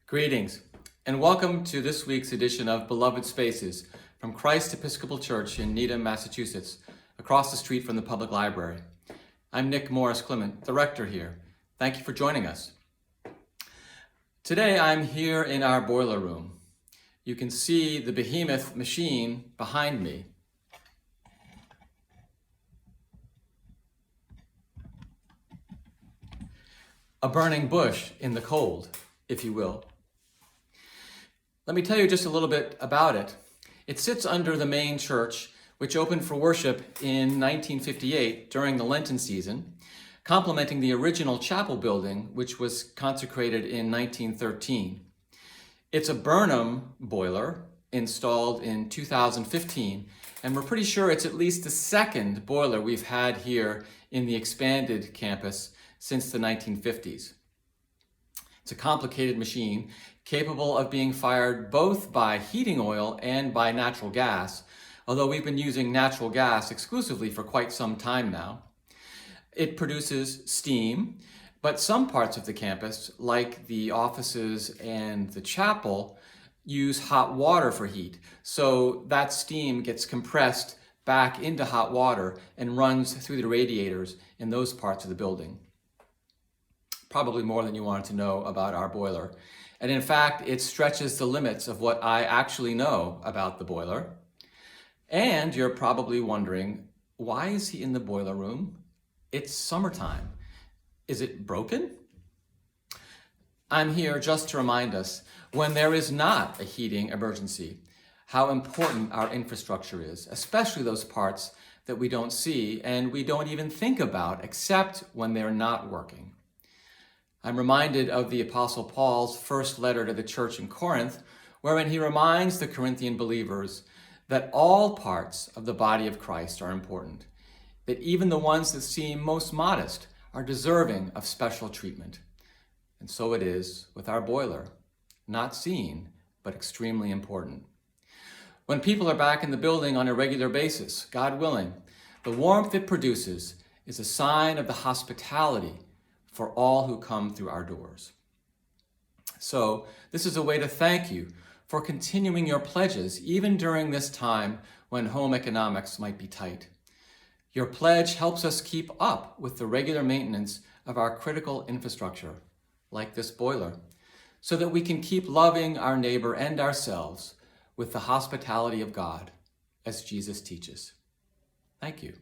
Greetings, and welcome to this week's edition of Beloved Spaces from Christ Episcopal Church in Needham, Massachusetts, across the street from the public library. I'm Nick Morris Clement, the rector here. Thank you for joining us. Today I'm here in our boiler room. You can see the behemoth machine behind me. A burning bush in the cold, if you will. Let me tell you just a little bit about it. It sits under the main church, which opened for worship in 1958 during the Lenten season, complementing the original chapel building, which was consecrated in 1913. It's a Burnham boiler installed in 2015, and we're pretty sure it's at least the second boiler we've had here in the expanded campus since the 1950s. It's a complicated machine capable of being fired both by heating oil and by natural gas, although we've been using natural gas exclusively for quite some time now. It produces steam, but some parts of the campus, like the offices and the chapel, use hot water for heat. So that steam gets compressed back into hot water and runs through the radiators in those parts of the building. Probably more than you wanted to know about our boiler. And in fact, it stretches the limits of what I actually know about the boiler. And you're probably wondering, why is he in the boiler room? It's summertime. Is it broken? I'm here just to remind us, when there is not a heating emergency, how important our infrastructure is, especially those parts that we don't see and we don't even think about except when they're not working. I'm reminded of the Apostle Paul's first letter to the church in Corinth, wherein he reminds the Corinthian believers that all parts of the body of Christ are important, that even the ones that seem most modest are deserving of special treatment. And so it is with our boiler, not seen, but extremely important. When people are back in the building on a regular basis, God willing, the warmth it produces is a sign of the hospitality for all who come through our doors. So this is a way to thank you for continuing your pledges, even during this time when home economics might be tight. Your pledge helps us keep up with the regular maintenance of our critical infrastructure, like this boiler, so that we can keep loving our neighbor and ourselves with the hospitality of God, as Jesus teaches. Thank you.